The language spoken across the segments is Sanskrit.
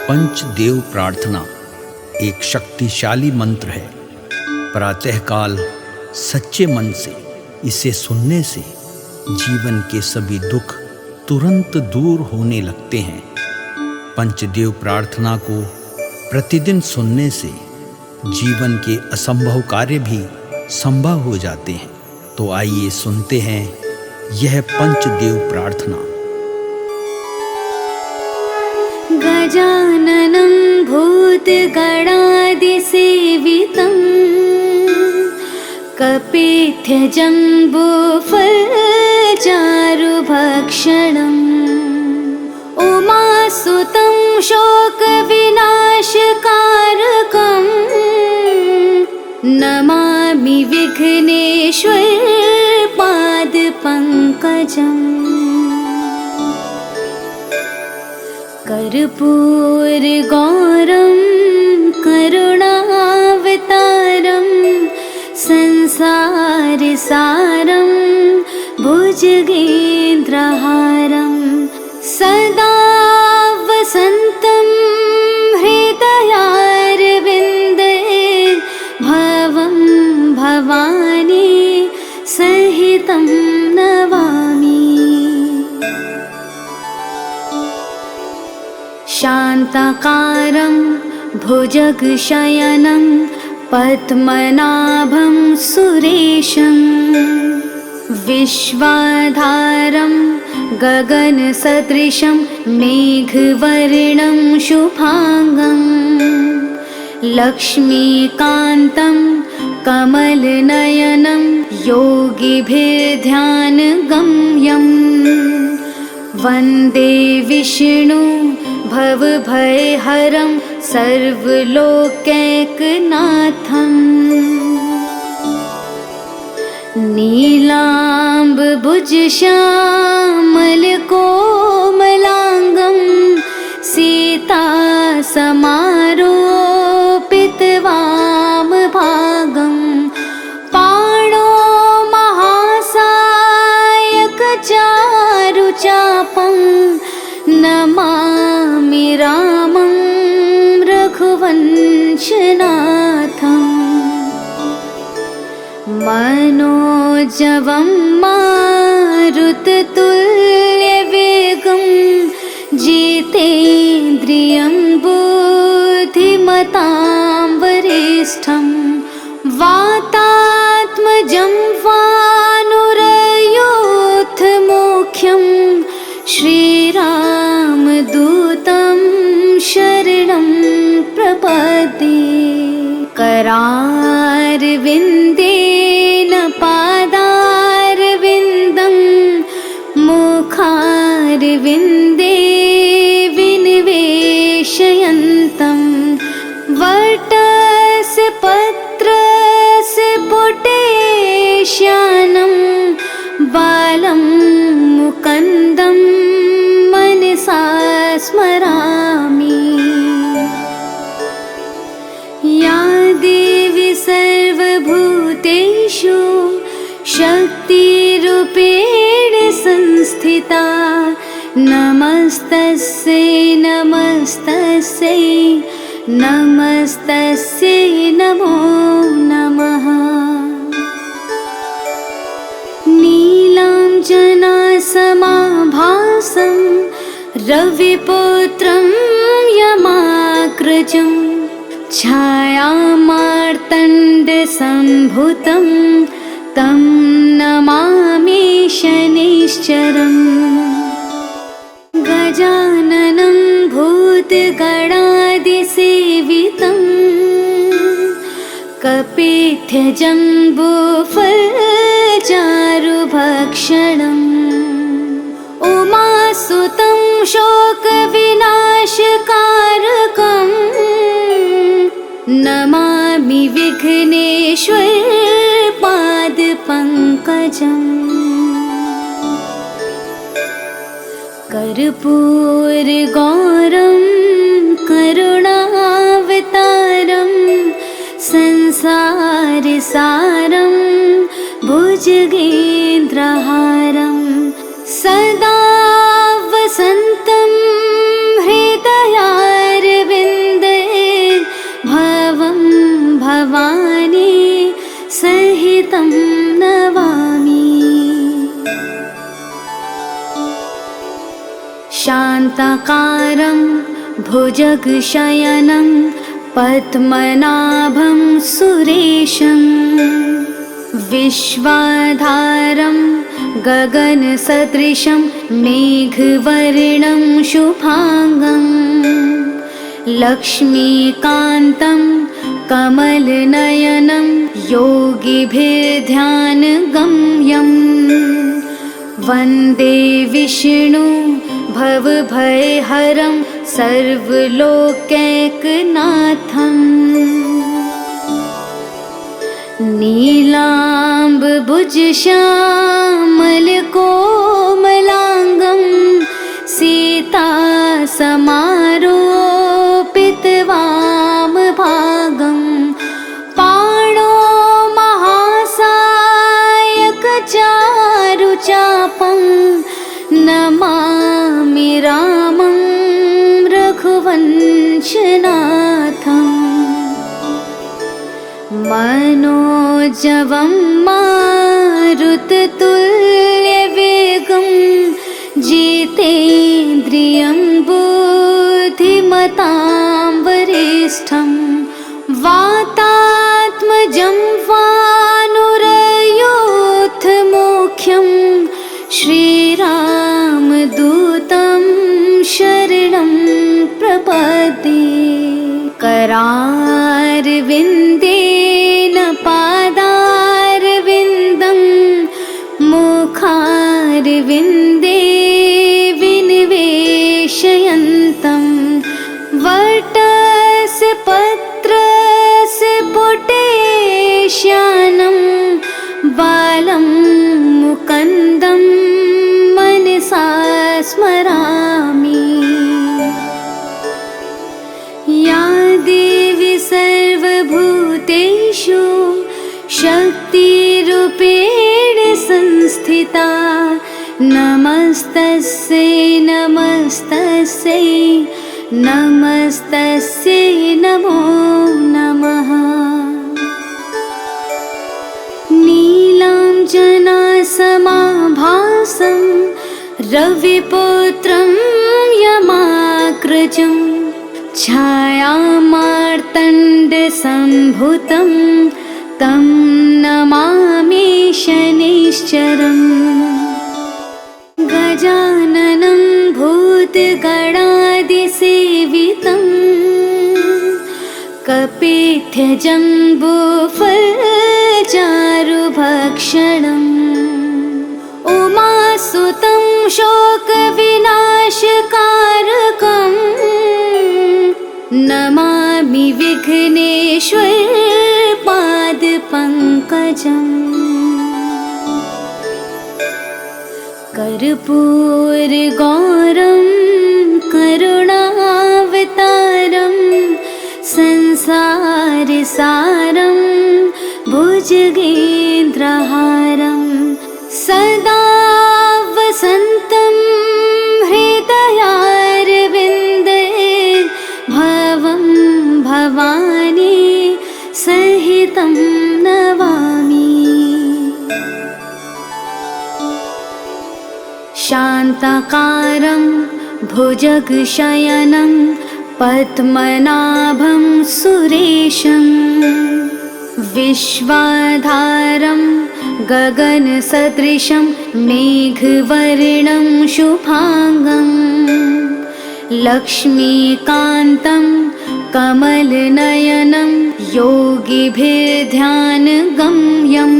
पंचदेव प्रार्थना एक शक्तिशाली मंत्र है। प्रातःकाल सच्चे मन से इसे सुनने से जीवन के सभी दुख तुरंत दूर होने लगते हैं। पंचदेव प्रार्थना को प्रतिदिन सुनने से जीवन के असंभव कार्य भी संभव हो जाते हैं। तो आइए सुनते हैं यह पंचदेव प्रार्थना। गजाननं भूतगणादिसेवितं कपित्थजम्बूफलचारुभक्षणम् उमासुतं शोकविनाशकारकं नमामि विघ्नेश्वर पादपङ्कजम्। कर्पूरगौरं करुणावतारं संसारसारं भुजगेन्द्रहारं सदा वसन्तं हृदयारविन्दे भवं भवानी सहितं नमामि। शान्ताकारं भुजगशयनं पद्मनाभं सुरेशं विश्वाधारं गगनसदृशं मेघवर्णं शुभांगं लक्ष्मीकान्तं कमलनयनं योगिभिर्ध्यानगम्यं वन्दे विष्णु भवभयहरं सर्वलोकैकनाथम्। नीलाम्बुजश्यामलकोमलाङ्गं सीतासमारोपितवामभागं पाणो महासायकचारुचापं नमामि रामं रघुवंशनाथम्। मनोजवं मारुततुल्यवेगं जितेन्द्रियं बुद्धिमतां वरिष्ठं वातात्मजं वानुरयूथमुख्यं श्रीरामदूतं शरणं प्रपद्ये। करारविन्देन पादारविन्दं मुखारविन्दे विनिवेशयन्तं वटस्य पत्रस्य पुटेश्यानं बालं मुकुन्दं मनसा स्मरामि। या देवी सर्वभूतेषु शक्तिरूपेण संस्थिता नमस्तस्यै नमस्तस्यै नमस्तस्यै नमो नमः। नीलाञ्जनासमाभासं रविपुत्रं यमाग्रजं छायामार्तण्डसम्भुतं तं नमामि शनैश्चरम्। गजाननं भूतगणादिसेवितं कपित्थजम्बूफलचारुभक्षणम् उमासुतं शोकविनाशकारकं नमामि विघ्नेश्वर पादपङ्कजम्। कर्पूरगौरं करुणावतारं संसारसारं भुजगेन्द्रहारं सदा वसन्तं हृदयारविन्दे शान्ताकारं भुजगशयनं पद्मनाभं सुरेशं विश्वाधारं गगनसदृशं मेघवर्णं शुभांगं लक्ष्मीकान्तं कमलनयनं योगिभिर्ध्यानगम्यं वन्दे विष्णु भवभयहरं सर्वलोकैकनाथं नीलाम्बुजश्यामलकोमलाङ्गं सीतासमारोपितवामभागं पाणो महासायकचारुचापं नमामि रामं रघुवंशनाथम् मनोजवं मारुततुल्यवेगं जितेन्द्रियं बुद्धिमतां वरिष्ठं वातात्मजं वानुरयोधमुख्यं श्रीरामदूतं शरणं प्रपद्ये करारविन्देन पादारविन्दं मुखारविन्दे विनिवेशयन्तं वटस्य पत्रस्य पुटेश्यानं बालं मुकुन्दं मनसा स्मरामि। या देवी सर्वभूतेषु शक्तिरूपेण संस्थिता नमस्तस्यै नमस्तस्यै नमस्तस्यै नमो नमः। नीलाञ्जनासमाभासं रविपुत्रं यमाग्रजं छायामार्तण्डसम्भुतं तं नमामि शनैश्चरम् गजाननं भूतगणादिसेवितं कपिध्वजम्बूफलचारुभक्षणम् उमासुतं शोकविनाशकारकम् नमामि विघ्नेश्वर पादपङ्कजम् कर्पूरगौरं करुणावतारं संसारसारं भुजगेन्द्रहारं सदा वसन्तं हृदयारविन्दे भवं भवानी सहितं नमामि। शान्ताकारं भुजगशयनं पद्मनाभं सुरेशं विश्वाधारं गगनसदृशं मेघवर्णं शुभांगं लक्ष्मीकान्तं कमलनयनं योगिभिर्ध्यानगम्यं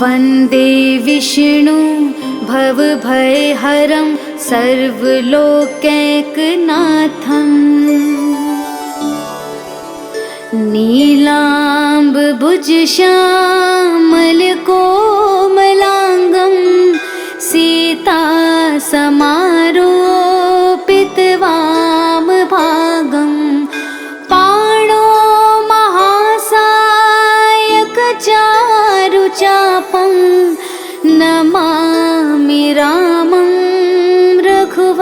वन्दे विष्णु भवभयहरं सर्वलोकैकनाथं नीलाम्बुजश्यामलकोमलाङ्गं सीतासमारोपितवामभागं पाणो महासायकचारुचापं नमामि रामं रघुवंशनाथम्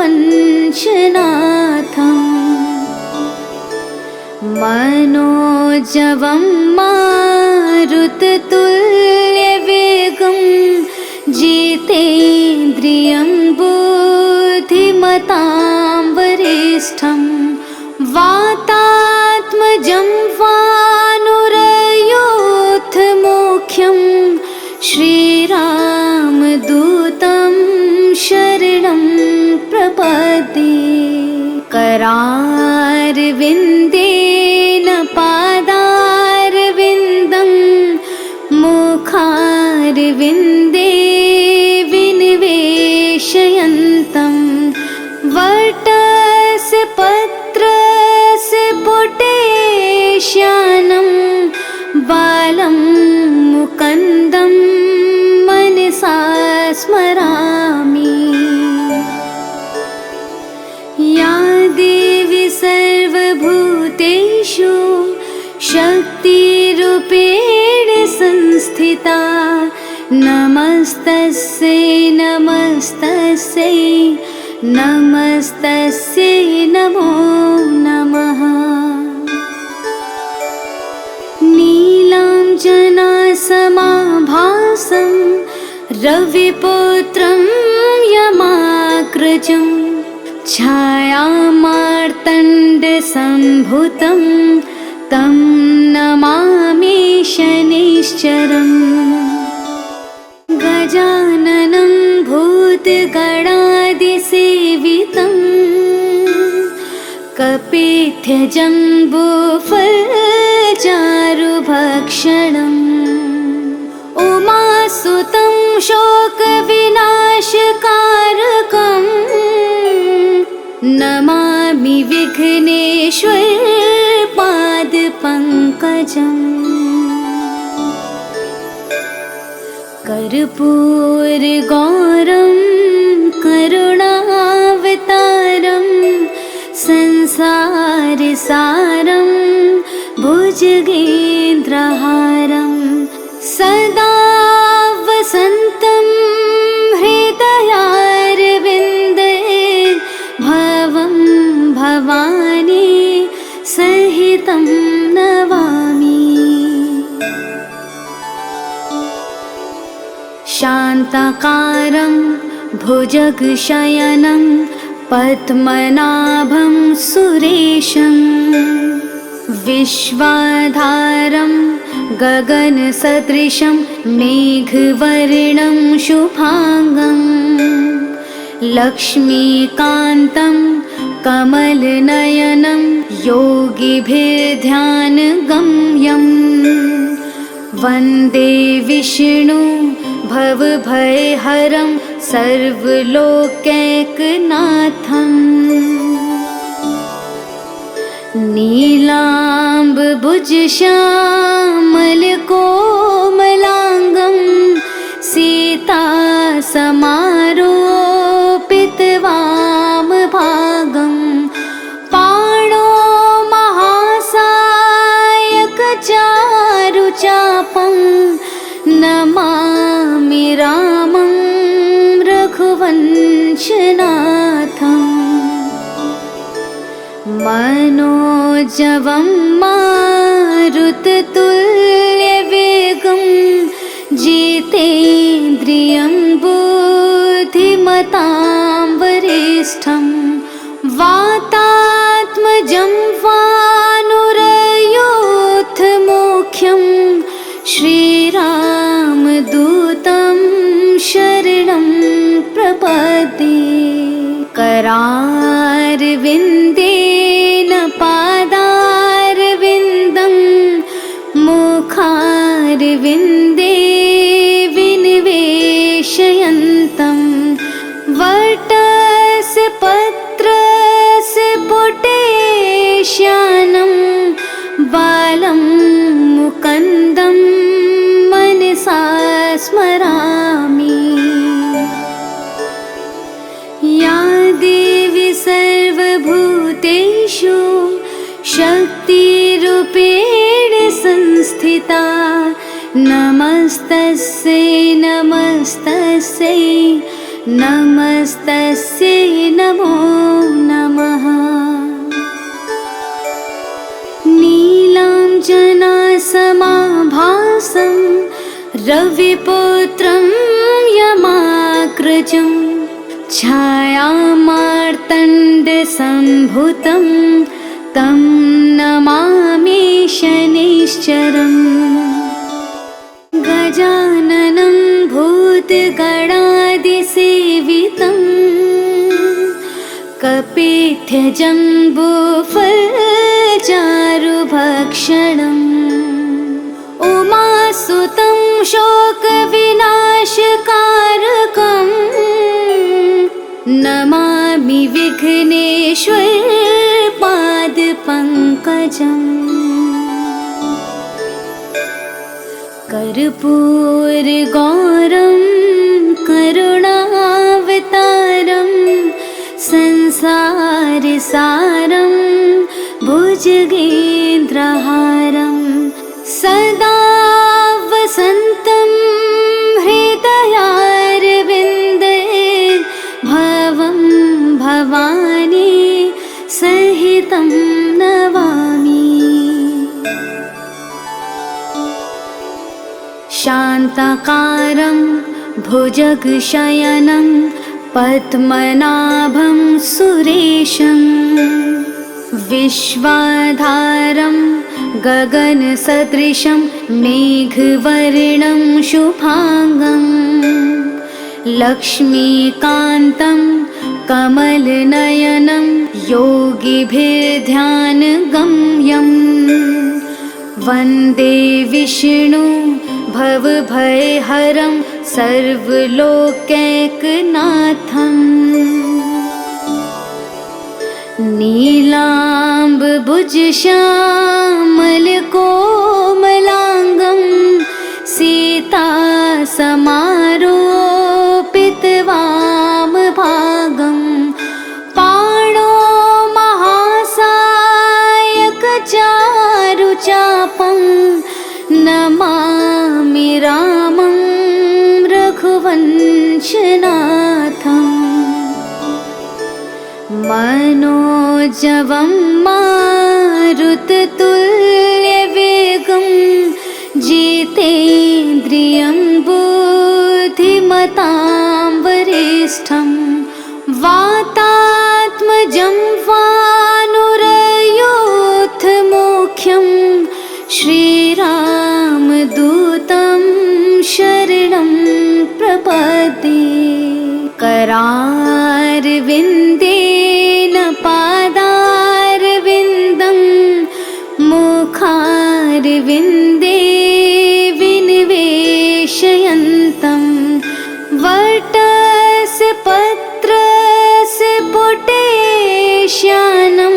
मनोजवं मारुततुल्यवेगं जितेन्द्रियं बुद्धि धीमतां वरिष्ठं वातात्मजं वानुरयोऽथमुख्यं श्रीरामदूतं शरणं प्रपद्ये। करारविन्देन पादारविन्दं मुखारविन्दे विनिवेशयन्तं वटस्य पत्रस्य पुटेश्यानं बालं मुकुन्दं मनसा स्मरामि। या देवी सर्वभूतेषु शक्तिरूपेण संस्थिता नमस्तस्यै नमस्तस्यै नमस्तस्यै नमो नमः। नीलाञ्जनासमाभासं रविपुत्रं यमाग्रजं छायामार्तण्डसम्भूतं तं नमामि शनैश्चरम्। गजाननं भूतगणादिसेवितं कपित्थजम्बूफलचारुभक्षणम् उमासुतं शोकविनाशकारकं नमामि विघ्नेश्वर पादपङ्कजम्। कर्पूरगौरं करुणावतारं संसारसारं भुजगेन्द्रहारं सदा वसन्तं हृदयारविन्दे भवं भवानी सहितं नमामि। शान्ताकारं भुजगशयनं पद्मनाभं सुरेशं विश्वाधारं गगनसदृशं मेघवर्णं शुभांगं लक्ष्मीकान्तं कमलनयनं योगिभिर्ध्यानगम्यं वन्दे विष्णु भवभयहरं सर्वलोकैकनाथम्। नीलाम्बुजश्यामलकोमलाङ्गं सीतासमारोपितवामभागं पाणो महासायकचारुचापं नमामि रामं रघुवंशनाथम्। मनोजवं मारुततुल्यवेगं जितेन्द्रियं बुद्धिमतां वरिष्ठं वातात्मजं वानुरयोऽथमुख्यं श्रीरामदूतं शरणं प्रपद्ये। करारविन्देन पादारविन्दं मुखारविन्दे विनिवेशयन्तं वटस्य पत्रस्य पुटेश्यानं बालं मुकुन्दं मनसा स्मरामि। या देवी सर्वभूतेषु शक्तिरूपेण संस्थिता नमस्तस्यै नमस्तस्यै नमस्तस्यै नमो नमः। नीलाञ्जनासमाभासं रविपुत्रं यमाग्रजं छायामार्तण्डसम्भुतं तं नमामि शनैश्चरम् गजाननं भूतगणादिसेवितं कपित्थजम्बूफलचारुभक्षणम् उमासुतं शोकविनाशकारकम् नमामि विघ्नेश्वर पादपङ्कजम् कर्पूरगौरं करुणावतारं संसारसारं भुजगेन्द्रहारं सदा वसन्तं हृदयारविन्दे भवं भवानी सहितं नमामि। शान्ताकारं भुजगशयनं पद्मनाभं सुरेशं विश्वाधारं गगनसदृशं मेघवर्णं शुभांगं लक्ष्मीकान्तं कमलनयनं योगिभिर्ध्यानगम्यं वन्दे विष्णु भवभयहरं सर्वलोकैकनाथम् नीलाम्बुजश्यामलकोमलाङ्गं सीतासमारोपितवामभागं पाणो महासायकचारुचापं नमामि रामं रघुवंशनाथम् मनोजवं मारुततुल्यवेगं जितेन्द्रियं बुद्धिमतां वरिष्ठं वातात्मजं वानुरयोधमुख्यं श्रीरामदूतं शरणं प्रपद्ये करारविन्देन पादारविन्दं मुखारविन्दे विनिवेशयन्तं वटस्य पत्रस्य पुटेश्यानं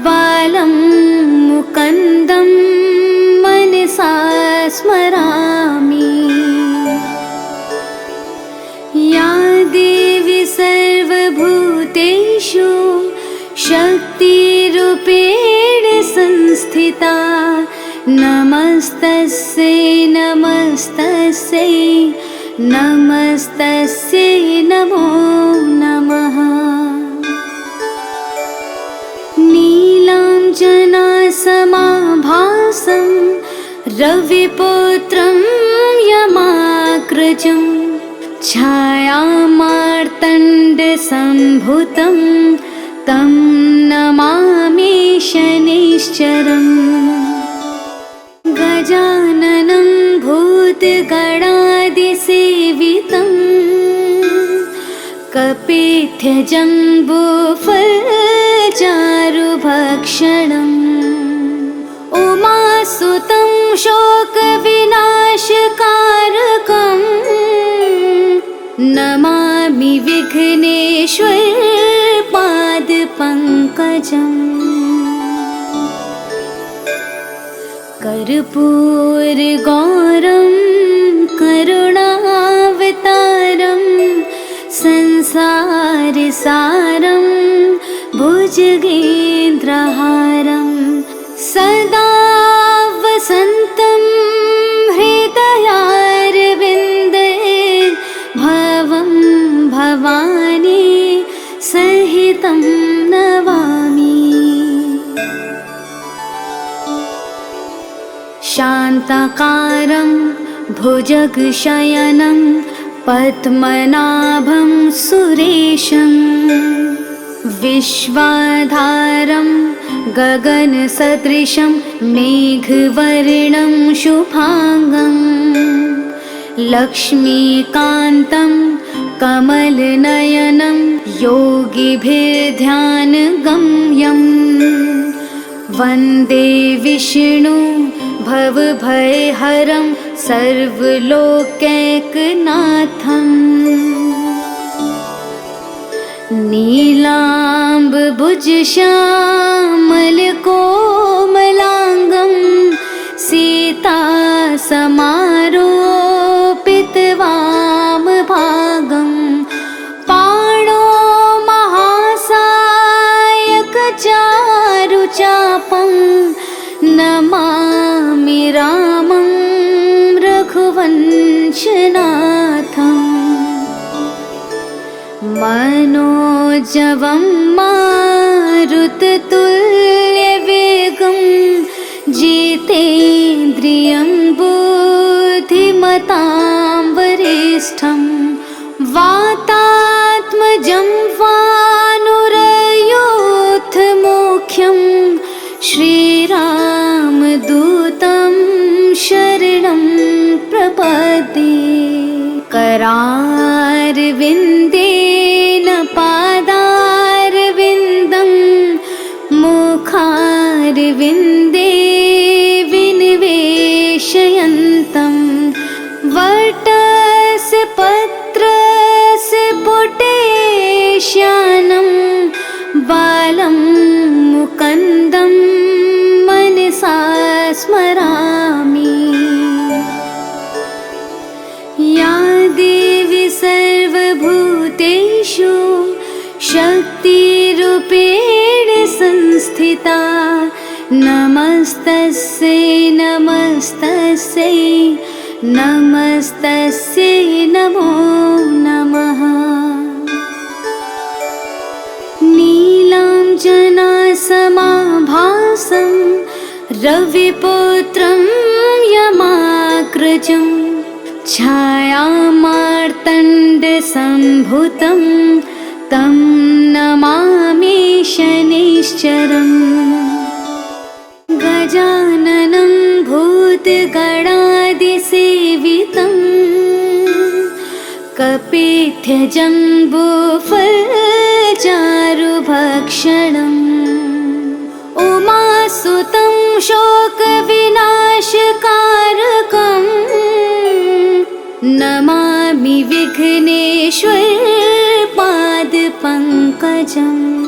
बालं मुकुन्दं मनसा स्मरामि। या देवी सर्वभूतेषु शक्तिरूपेण संस्थिता नमस्तस्यै नमस्तस्यै नमस्तस्यै नमो नमः। नीलाञ्जनासमाभासं रविपुत्रं यमाग्रजं छायामार्तण्डसम्भुतं तं नमामि शनैश्चरम् गजाननं भूतगणादिसेवितं कपित्थजम्बूफलचारुभक्षणम् उमासुतं शोकविनाशकारकम् नमामि विघ्नेश्वर पादपङ्कजम् कर्पूरगौरं करुणावतारं संसारसारं भुजगेन्द्रहारं सदा वसन्तं हृदयारविन्दे भवं भवानी सहितं नमामि। शान्ताकारं भुजगशयनं पद्मनाभं सुरेशं विश्वाधारं गगनसदृशं मेघवर्णं शुभांगं लक्ष्मीकान्तं कमलनयनं योगिभिर्ध्यानगम्यं वन्दे विष्णु भवभयहरं सर्वलोकैकनाथम् नीलाम्बुजश्यामलकोमलाङ्गं सीतासमारोपितवामभागं पाणो महासायकचारुचापं नमामि रामं रघुवंशनाथम् मनोजवं मारुततुल्यवेगं जितेन्द्रियं बुद्धिमतां वरिष्ठं वातात्मजं वानुरयोधमुख्यं श्रीरामदूतं शरणं प्रपद्ये करारविन्देन पादारविन्दं मुखारविन्दे विनिवेशयन्तं वटस्य पत्रस्य पुटेश्यानं बालं मुकुन्दं मनसा स्मरामि या देवी सर्वभूतेषु शक्तिरूपेण संस्थिता नमस्तस्यै नमस्तस्यै नमस्तस्यै नमो नमः नीलाञ्जनासमाभासं रविपुत्रं यमाग्रजं छायामार्तण्डसम्भुतं तं नमामि शनैश्चरम् गजाननं भूतगणादिसेवितं कपित्थजम्बूफलचारुभक्षणम् उमासुतं शोकविनाशकारकं नमामि विघ्नेश्वर पादपङ्कजम्।